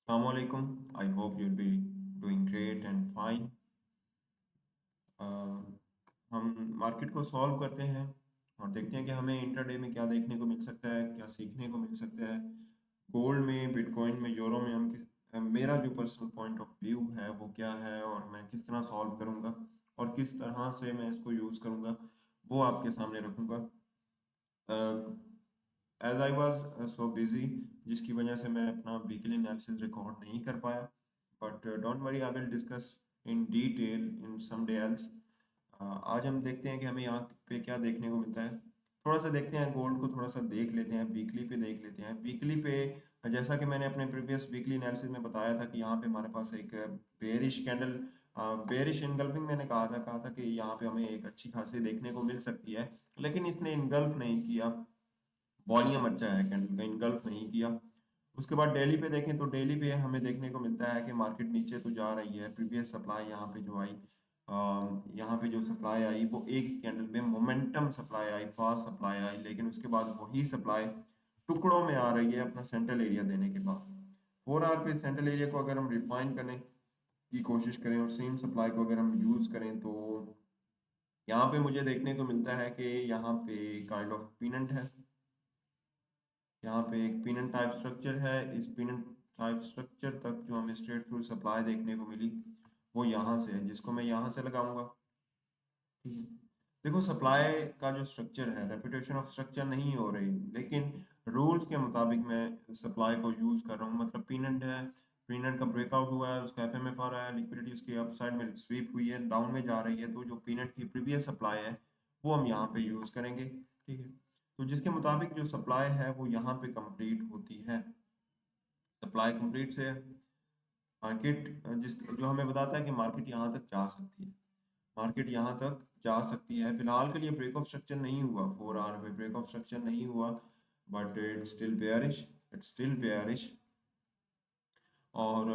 Assalamualaikum. I hope you'll be doing great and fine. हम market को solve करते हैं और देखते हैं कि हमें इंट्राडे में क्या देखने को मिल सकता है, क्या सीखने को मिल सकता है। गोल्ड में, बिटकॉइन में, यूरो में मेरा जो पर्सनल पॉइंट ऑफ व्यू है वो क्या है और मैं किस तरह सॉल्व करूंगा और किस तरह से मैं इसको यूज़ करूंगा वो आपके सामने रखूंगा। As I was so busy जिसकी वजह से मैं अपना वीकली एनालिसिस रिकॉर्ड नहीं कर पाया, but don't worry, I will discuss in detail in some day else. आज हम देखते हैं कि हमें यहाँ पे क्या देखने को मिलता है। थोड़ा सा देखते हैं, गोल्ड को थोड़ा सा देख लेते हैं, वीकली पे देख लेते हैं। वीकली पे जैसा कि मैंने अपने प्रीवियस वीकली एनालिसिस में बताया था कि यहाँ पे हमारे पास एक बेरिश कैंडल, बेरिश इनगल्फिंग मैंने कहा था कि यहाँ पे हमें एक अच्छी खासी देखने को मिल सकती है, लेकिन इसने इनगल्फ नहीं किया। वॉल्यूम अच्छा है, कैंडल का इनगल्फ नहीं किया। उसके बाद डेली पे देखें तो डेली पे हमें देखने को मिलता है कि मार्केट नीचे तो जा रही है। प्रीवियस सप्लाई यहाँ पे जो आई, यहाँ पे जो सप्लाई आई वो एक कैंडल में momentum supply I, fast supply I, लेकिन उसके बाद वही सप्लाई टुकड़ों में आ रही है अपना सेंट्रल एरिया देने के बाद। 4 आवर पे सेंट्रल एरिया को अगर हम रिफाइन करने की कोशिश करें और सेम सप्लाई को अगर हम यूज करें तो यहाँ पे मुझे देखने को मिलता है कि यहाँ पे काइंड ऑफ पिनंट है। यहाँ पे एक पिनन टाइप स्ट्रक्चर है। इस पिनन टाइप स्ट्रक्चर तक जो हमें स्ट्रेट थ्रू सप्लाई देखने को मिली वो यहाँ से है, जिसको मैं यहाँ से लगाऊंगा। ठीक है, देखो सप्लाई का जो स्ट्रक्चर है, रेपुटेशन ऑफ स्ट्रक्चर नहीं हो रही, लेकिन रूल्स के मुताबिक मैं सप्लाई को यूज कर रहा हूँ। मतलब पीनट है, पीनट का ब्रेकआउट हुआ है, उसका एफएमएफ आ रहा है, लिक्विडिटी उसकी अपसाइड में स्वीप हुई है, डाउन में जा रही है, तो जो पीनट की प्रीवियस सप्लाई है वो हम यहाँ पे यूज करेंगे। ठीक है, तो जिसके मुताबिक जो सप्लाई है वो यहाँ पे कंप्लीट होती है। सप्लाई कंप्लीट से मार्केट जिस जो हमें बताता है कि मार्केट यहाँ तक जा सकती है, मार्केट यहाँ तक जा सकती है। फिलहाल के लिए ब्रेक ऑफ स्ट्रक्चर नहीं हुआ, 4 आवर में ब्रेक ऑफ स्ट्रक्चर नहीं हुआ, बट इट्स स्टिल बेयरिश। और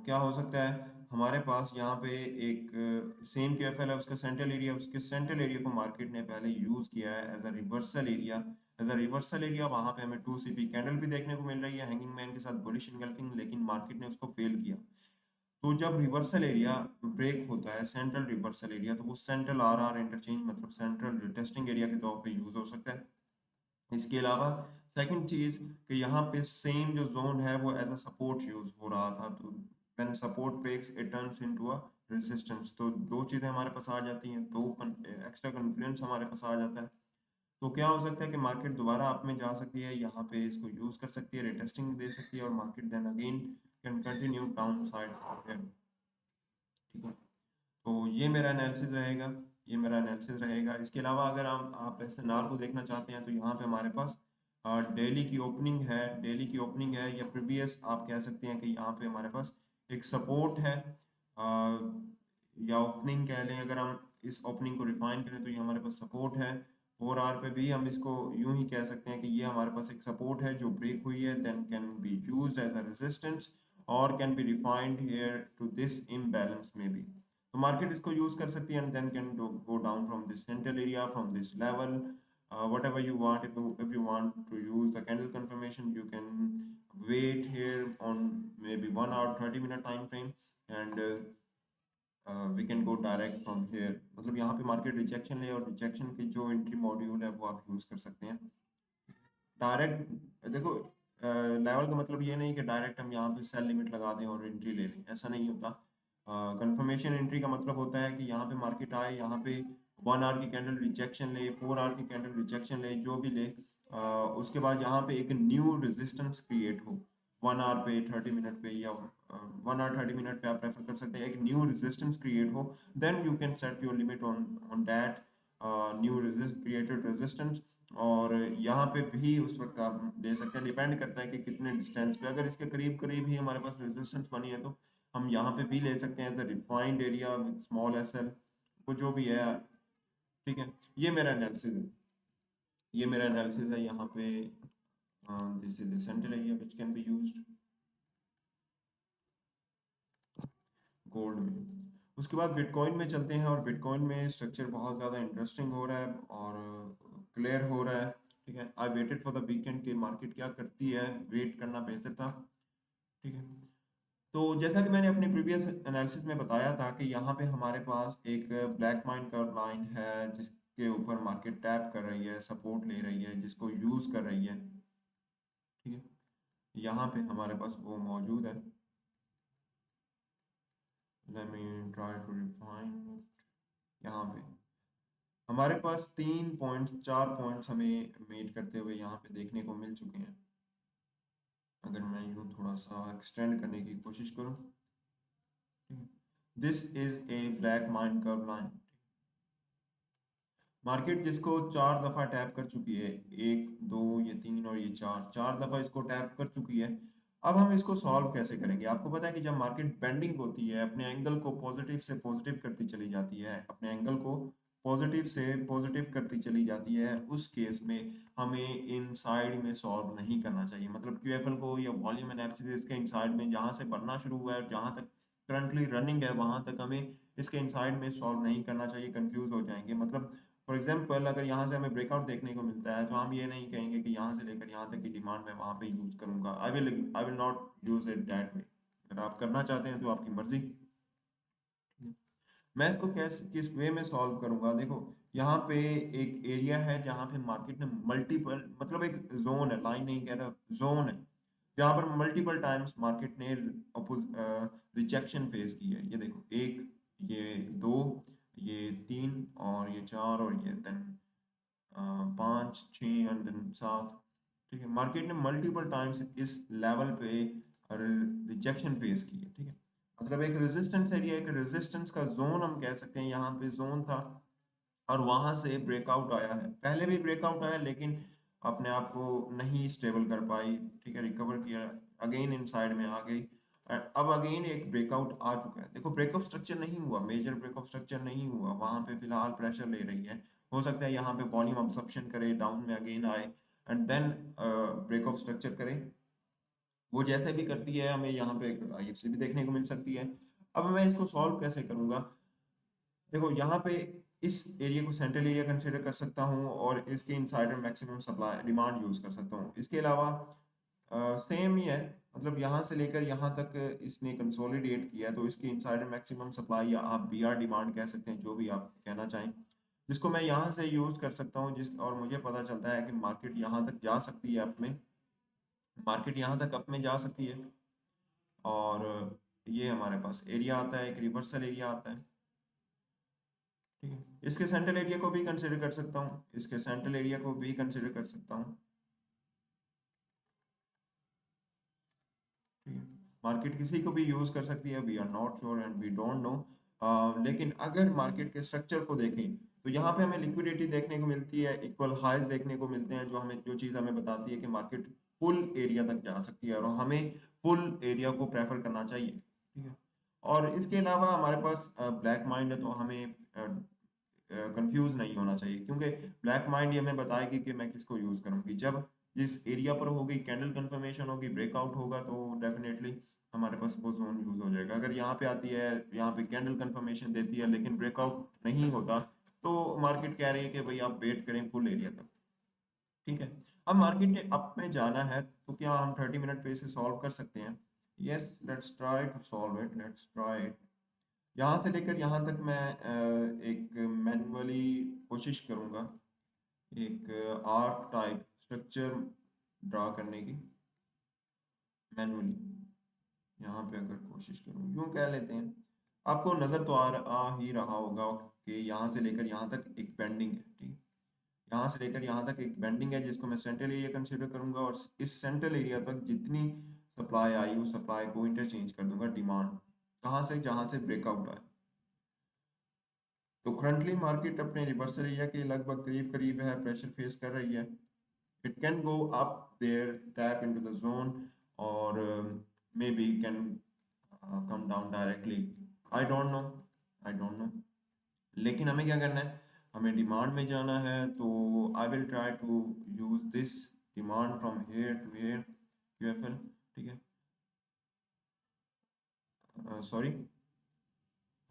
क्या हो सकता है हमारे पास यहाँ पे एक सेम QFL है, उसका सेंट्रल एरिया, उसके सेंट्रल एरिया को मार्केट ने पहले यूज किया है as a reversal area. As a reversal area वहां पे हमें 2CP कैंडल भी देखने को मिल रही है हैंगिंग मैन के साथ बुलिश इनगल्फिंग, लेकिन मार्केट ने उसको फेल किया। तो जब रिवर्सल एरिया ब्रेक होता है, सेंट्रल रिवर्सल एरिया, तो वो सेंट्रल RR इंटरचेंज मतलब सेंट्रल टेस्टिंग एरिया के तौर पे यूज हो सकता है। इसके अलावा सेकंड चीज कि यहाँ पे सेम जो जोन है वो एज अ सपोर्ट यूज हो रहा था, तो when support breaks it turns into a resistance. तो दो चीजें हमारे पास आ जाती हैं, दो एक्स्ट्रा कॉन्फिडेंस हमारे पास आ जाता है। तो क्या हो सकता है कि मार्केट दोबारा अप में जा सकती है, यहाँ पे इसको यूज कर सकती है, रिटेस्टिंग दे सकती है, और market then again can continue down side. ठीक है, तो ये मेरा एनालिसिस रहेगा, ये मेरा एनालिसिस रहेगा। इसके अलावा अगर आप एसएनआर को देखना चाहते हैं तो यहाँ पे हमारे पास डेली की ओपनिंग है, डेली की ओपनिंग है, या प्रीवियस आप कह सकते हैं कि यहाँ पे हमारे पास एक सपोर्ट है, या ओपनिंग कह लें। अगर हम इस ओपनिंग को रिफाइन करें तो ये हमारे पास सपोर्ट है। 4 आवर पे भी हम इसको यूं ही कह सकते हैं कि ये हमारे पास एक सपोर्ट है जो ब्रेक हुई है, then can be used as a resistance और can be refined here to this imbalance में भी। तो मार्केट इसको यूज कर सकती है and then can go down from this central area, from this level, whatever you want. If you want to use the candle confirmation, you can wait here on maybe 1 hour 30 minute time frame, and we can go direct from here. मतलब यहाँ पे market rejection ले और rejection के जो entry module है वो आप यूज कर सकते हैं डायरेक्ट। देखो लेवल का मतलब ये नहीं कि डायरेक्ट हम यहाँ पे सेल लिमिट लगा दें और एंट्री ले लें, ऐसा नहीं होता। कंफर्मेशन एंट्री का मतलब होता है कि यहाँ पे मार्केट आए, यहाँ पे 1 आवर की कैंडल रिजेक्शन ले, 4 आवर की कैंडल रिजेक्शन ले, जो भी ले, उसके बाद यहाँ पे एक न्यू रेजिस्टेंस क्रिएट हो। 1 आवर पे, 30 मिनट पे, या 1 आवर 30 मिनट पे आप प्रेफर कर सकते हैं, एक न्यू रेजिस्टेंस क्रिएट हो, then you can set your limit on on that new created resistance. और यहाँ पे भी उस वक्त आप ले सकते हैं, डिपेंड करता है कि कितने डिस्टेंस पे। अगर इसके करीब करीब ही हमारे पास रेजिस्टेंस बनी है तो हम यहाँ पे भी ले सकते हैं as a refined area with small SL, वो जो भी है। ठीक है, ये मेरा एनालिसिस है, ये मेरा एनालिसिस है यहाँ पे। This is the central area which can be used gold में। उसके बाद बिटकॉइन में चलते हैं, और बिटकॉइन में स्ट्रक्चर बहुत ज़्यादा इंटरेस्टिंग हो रहा है और क्लियर हो रहा है। ठीक है, I waited for the weekend के मार्केट क्या करती है, वेट करना बेहतर था। ठीक है, तो जैसा कि मैंने अपने प्रीवियस एनालिसिस में बताया था कि यहाँ पे हमारे पास एक ब्लैक माइन कर्व लाइन है जिसके ऊपर मार्केट टैप कर रही है, सपोर्ट ले रही है, जिसको यूज कर रही है। ठीक है, यहाँ पे हमारे पास वो मौजूद है। Let me try to define यहाँ पे हमारे पास 3 पॉइंट्स 4 पॉइंट्स हमें मेट करते हुए यहाँ पे देखने को मिल चुके हैं। अगर मैं यूँ थोड़ा सा एक्सटेंड करने की कोशिश करूँ, this is a black mine curve line. Market जिसको 4 दफा टैप कर चुकी है, 1 2 ये 3 और ये 4 दफा इसको टैप कर चुकी है। अब हम इसको सॉल्व कैसे करेंगे? आपको पता है कि जब मार्केट बेंडिंग होती है, अपने एंगल को पॉजिटिव से पॉजिटिव करती चली जाती है, अपने एंगल को पॉजिटिव से पॉजिटिव करती चली जाती है, उस केस में हमें इन साइड में सॉल्व नहीं करना चाहिए। मतलब क्यूएफएल को या वॉल्यूम एनालिसिस इसके इनसाइड में जहां से बनना शुरू हुआ है, जहां तक करंटली रनिंग है, वहां तक हमें इसके इनसाइड में सॉल्व नहीं करना चाहिए, कंफ्यूज हो जाएंगे। मतलब फॉर एग्जाम्पल अगर यहाँ से हमें ब्रेकआउट देखने को मिलता है तो हम ये नहीं कहेंगे कि यहाँ से लेकर यहाँ तक की डिमांड मैं वहाँ पे यूज करूंगा। I will not use it that way. अगर आप करना चाहते हैं तो आपकी मर्जी। मैं इसको कैसे किस वे में सॉल्व करूंगा? देखो, यहाँ पे एक एरिया है जहाँ पे मार्केट ने मल्टीपल, मतलब एक जोन है, लाइन नहीं कह रहा, जोन है, जहाँ पर मल्टीपल टाइम्स मार्केट ने रिजेक्शन फेस की है। ये देखो, एक, ये दो, ये तीन और ये चार और ये देन 5 6 एंड देन 7। ठीक है, मार्केट ने मल्टीपल टाइम्स इस लेवल पे रिजेक्शन फेस की है। ठीक है, मतलब एक रेजिस्टेंस एरिया, एक रेजिस्टेंस का जोन हम कह सकते हैं, यहाँ पे जोन था और वहां से ब्रेकआउट आया है। पहले भी ब्रेकआउट आया लेकिन अपने आप को नहीं स्टेबल कर पाई। ठीक है, रिकवर किया, अगेन इन साइड में आ गई, अब अगेन एक ब्रेकआउट आ चुका है। देखो, ब्रेकआउट स्ट्रक्चर नहीं हुआ, मेजर ब्रेकआउट स्ट्रक्चर नहीं हुआ, वहां पे फिलहाल प्रेशर ले रही है। हो सकता है यहाँ पे वॉल्यूम अब्सॉर्प्शन करे, डाउन में अगेन आए एंड देन ब्रेकआउट स्ट्रक्चर करे। वो जैसे भी करती है हमें यहाँ पे आईएफसी भी देखने को मिल सकती है। अब मैं इसको सॉल्व कैसे करूंगा? देखो, यहाँ पे इस एरिया को सेंट्रल एरिया कंसिडर कर सकता हूँ और इसके insider maximum supply demand use कर सकता हूँ। इसके अलावा सेम ही है, मतलब यहाँ से लेकर यहाँ तक इसने कंसोलिडेट किया है, तो इसके इनसाइडर मैक्सिमम सप्लाई या आप बीआर डिमांड कह सकते हैं, जो भी आप कहना चाहें, जिसको मैं यहाँ से यूज कर सकता हूँ। जिस और मुझे पता चलता है कि मार्केट यहाँ तक जा सकती है, अप में मार्केट यहाँ तक अप में जा सकती है। और ये हमारे पास एरिया आता है, एक रिवर्सल एरिया आता है। ठीक है, इसके सेंट्रल एरिया को भी कंसिडर कर सकता हूँ, इसके सेंट्रल एरिया को भी कंसिडर कर सकता हूँ। ठीक है, मार्केट किसी को भी यूज कर सकती है, we are not sure and we don't know. लेकिन अगर मार्केट के स्ट्रक्चर को देखें तो यहाँ पे हमें लिक्विडिटी देखने को मिलती है, इक्वल हाइज देखने को मिलते हैं, जो चीज़ हमें बताती है कि मार्केट फुल एरिया तक जा सकती है और हमें फुल एरिया को प्रेफर करना चाहिए। ठीक है, और इसके अलावा हमारे पास ब्लैक माइंड है, तो हमें कंफ्यूज नहीं होना चाहिए, क्योंकि ब्लैक माइंड ये हमें बताएगी कि मैं किसको यूज करूंगी। जब जिस एरिया पर होगी, कैंडल कंफर्मेशन होगी, ब्रेकआउट होगा, तो डेफिनेटली हमारे पास वो जोन यूज हो जाएगा। अगर यहाँ पे आती है, यहाँ पे कैंडल कंफर्मेशन देती है लेकिन ब्रेकआउट नहीं होता, तो मार्केट कह रही है कि भाई आप वेट करें फुल एरिया तक। ठीक है, अब मार्केट ने अप में जाना है, तो क्या हम 30 मिनट पे इसे सॉल्व कर सकते हैं? Yes, let's try to solve it, let's try. यहाँ से लेकर यहाँ तक मैं एक मैन्युअली कोशिश करूँगा एक आर्क टाइप स्ट्रक्चर ड्रा करने की, मैन्युअली। यहाँ पे अगर कोशिश करूँ, यूँ कह लेते हैं, आपको नज़र तो आ ही रहा होगा कि यहाँ से लेकर यहाँ तक एक बेंडिंग है। ठीक, यहाँ से लेकर यहाँ तक एक बेंडिंग है, जिसको मैं सेंट्रल एरिया कंसिडर करूंगा और इस सेंट्रल एरिया तक जितनी सप्लाई आई उस सप्लाई को इंटरचेंज कर दूंगा डिमांड, कहाँ से? जहाँ से ब्रेकआउट आए। तो करंटली मार्केट अपने रिवर्सल एरिया के लगभग करीब करीब है, प्रेशर फेस कर रही है। It can go up there, tap into the zone, और may be can come down directly. I don't know, I don't know. लेकिन हमें क्या करना है? हमें डिमांड में जाना है, तो I will try to use this demand from here to here, QFL. ठीक है, सॉरी,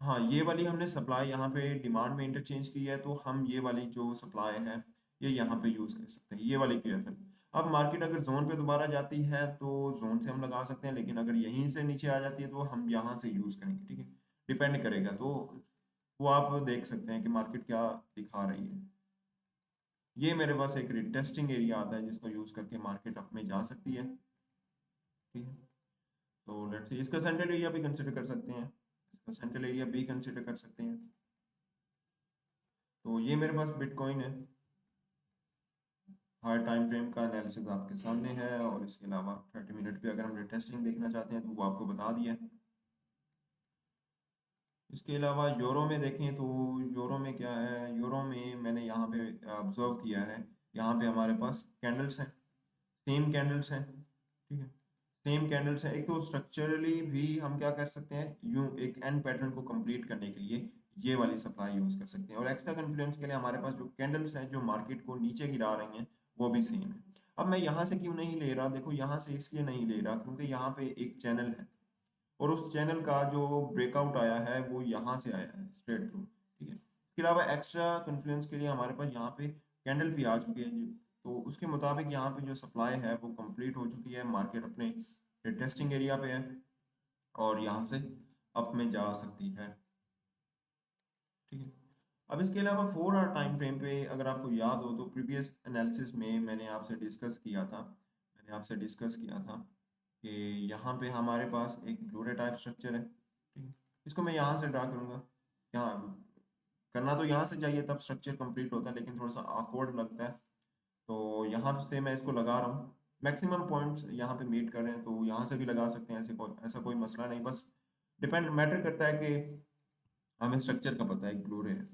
हाँ, ये वाली हमने सप्लाई यहाँ पे डिमांड में इंटरचेंज की है, तो हम ये वाली जो सप्लाई है ये यहाँ पे यूज कर सकते हैं, ये वाली क्यूएफएल। अब मार्केट अगर जोन पे दोबारा जाती है तो जोन से हम लगा सकते हैं, लेकिन अगर यहीं से नीचे आ जाती है तो हम यहाँ से यूज करेंगे, ठीक है, डिपेंड करेगा। तो वो आप देख सकते हैं कि मार्केट क्या दिखा रही है। ये मेरे पास एक रिटेस्टिंग एरिया आता है जिसको यूज करके मार्केट अप में जा सकती है, ठीक है। तो लेट्स सी, इसका सेंट्रल एरिया भी कंसिडर कर सकते हैं, इसका सेंट्रल एरिया भी कंसिडर कर सकते हैं। तो ये मेरे पास बिटकॉइन है, हर टाइम फ्रेम का एनालिसिस आपके सामने है, और इसके अलावा 30 मिनट पे अगर हम रिटेस्टिंग देखना चाहते हैं तो वो आपको बता दिया है। इसके अलावा यूरो में देखें तो यूरो में क्या है, यूरो में मैंने यहाँ पे ऑब्जर्व किया है, यहाँ पे हमारे पास कैंडल्स हैं, सेम कैंडल्स हैं, ठीक है, सेम कैंडल्स हैं। एक तो स्ट्रक्चरली भी हम क्या कर सकते हैं, यूं एक एन पैटर्न को कंप्लीट करने के लिए ये वाली सप्लाई यूज कर सकते हैं, और एक्स्ट्रा कॉन्फिडेंस के लिए हमारे पास जो कैंडल्स हैं जो मार्केट को नीचे गिरा रही हैं वो भी सेम है। अब मैं यहाँ से क्यों नहीं ले रहा, देखो यहाँ से इसलिए नहीं ले रहा क्योंकि यहाँ पे एक चैनल है, और उस चैनल का जो ब्रेकआउट आया है वो यहाँ से आया है स्ट्रेट थ्रू, ठीक है। इसके अलावा एक्स्ट्रा कॉन्फिडेंस के लिए हमारे पास यहाँ पे कैंडल भी आ चुकी है तो उसके मुताबिक यहाँ पे जो सप्लाई है वो कंप्लीट हो चुकी है, मार्केट अपने टेस्टिंग एरिया पे है और यहाँ से अप में जा सकती है, ठीक है। अब इसके अलावा 4 आवर टाइम फ्रेम पे अगर आपको याद हो तो प्रीवियस एनालिसिस में मैंने आपसे डिस्कस किया था कि यहाँ पे हमारे पास एक ग्लोरे टाइप स्ट्रक्चर है, ठीक है। इसको मैं यहाँ से ड्रा करूँगा, यहाँ करना तो यहाँ से चाहिए तब स्ट्रक्चर कंप्लीट होता है, लेकिन थोड़ा सा awkward लगता है, तो यहाँ से मैं इसको लगा रहा हूँ। मैक्सिमम पॉइंट्स यहाँ पे मीट कर रहे हैं तो यहाँ से भी लगा सकते हैं, ऐसा कोई मसला नहीं, बस डिपेंड मैटर करता है कि हमें स्ट्रक्चर का पता है ग्लोरे है,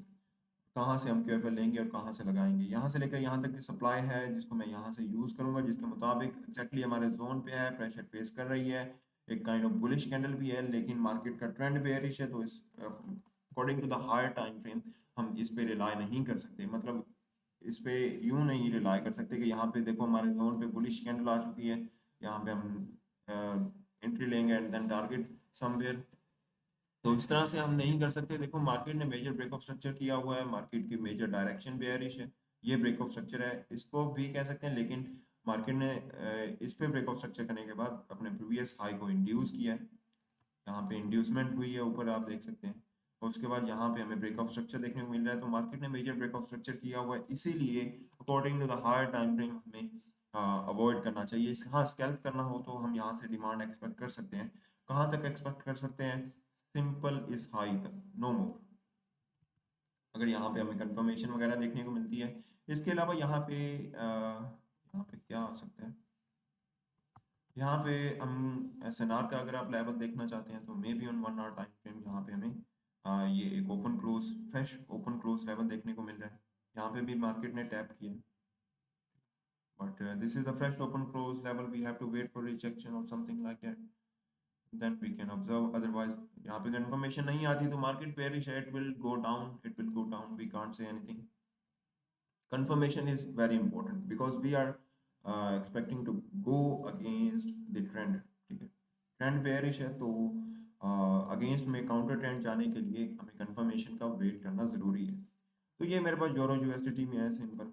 कहाँ से हम क्यूएफएल लेंगे और कहाँ से लगाएंगे। यहाँ से लेकर यहाँ तक की सप्लाई है जिसको मैं यहाँ से यूज़ करूँगा, जिसके मुताबिक एक्जैक्टली हमारे जोन पे है, प्रेशर फेस कर रही है, एक काइंड ऑफ बुलिश कैंडल भी है, लेकिन मार्केट का ट्रेंड बेयरिश है, तो इस according to the higher time frame हम इस पे रिलाई नहीं कर सकते, मतलब इस पे यूं नहीं रिलाई कर सकते कि यहाँ पे देखो हमारे जोन पे बुलिश कैंडल आ चुकी है, यहाँ पे हम एंट्री लेंगे एंड देन टारगेट समवेयर। तो इस तरह से हम नहीं कर सकते। देखो मार्केट ने मेजर ब्रेक ऑफ स्ट्रक्चर किया हुआ है, मार्केट की मेजर डायरेक्शन बेयरिश है, ये ब्रेक ऑफ स्ट्रक्चर है, इसको भी कह सकते हैं, लेकिन मार्केट ने इस पे ब्रेक ऑफ स्ट्रक्चर करने के बाद अपने प्रीवियस हाई को इंड्यूस किया है, यहाँ पे इंड्यूसमेंट हुई है ऊपर आप देख सकते हैं, और उसके बाद यहाँ पे हमें ब्रेक ऑफ स्ट्रक्चर देखने को मिल रहा है। तो मार्केट ने मेजर ब्रेक ऑफ स्ट्रक्चर किया हुआ है, इसीलिए according to the higher time frame हमें अवॉइड करना चाहिए। हाँ, स्कैल्प करना हो तो हम यहाँ से डिमांड एक्सपेक्ट कर सकते हैं, कहाँ तक एक्सपेक्ट कर सकते हैं, सिंपल इज हाई तक, नो मोर, अगर यहाँ पे हमें कंफर्मेशन वगैरह देखने को मिलती है। इसके अलावा यहाँ पे क्या आ सकता है, यहाँ पे हम एसएनआर का अगर आप लेवल देखना चाहते हैं तो maybe on 1 hour time frame यहाँ पे हमें ये एक open close fresh open close level देखने को मिल रहा है, यहाँ पे भी मार्केट ने टैप किया, but this is the fresh open close level, we have to wait for rejection और something like that, then we can observe, otherwise यहाँ पे कंफर्मेशन नहीं आती तो मार्केट बेयरिश है, it will go down, we can't say anything. confirmation is very important because we are expecting to go against the trend, ठीक है। Trend bearish है तो अगेंस्ट में काउंटर ट्रेंड जाने के लिए हमें कंफर्मेशन का वेट करना ज़रूरी है। तो ये मेरे पास यूरो यूएसडीटी में है सिंपल,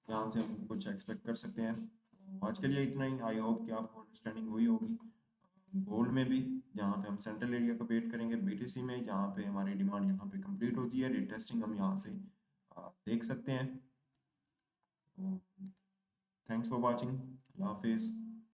यहाँ से हम कुछ एक्सपेक्ट कर सकते हैं। आज के लिए इतना ही, आई होप कि आपको अंडरस्टैंडिंग हुई होगी। गोल्ड में भी जहाँ पे हम सेंट्रल एरिया का वेट करेंगे, बीटीसी में जहाँ पे हमारी डिमांड यहाँ पे कंप्लीट होती है, रिटेस्टिंग हम यहाँ से देख सकते हैं। थैंक्स फॉर वॉचिंग, अल्लाह हाफिज़।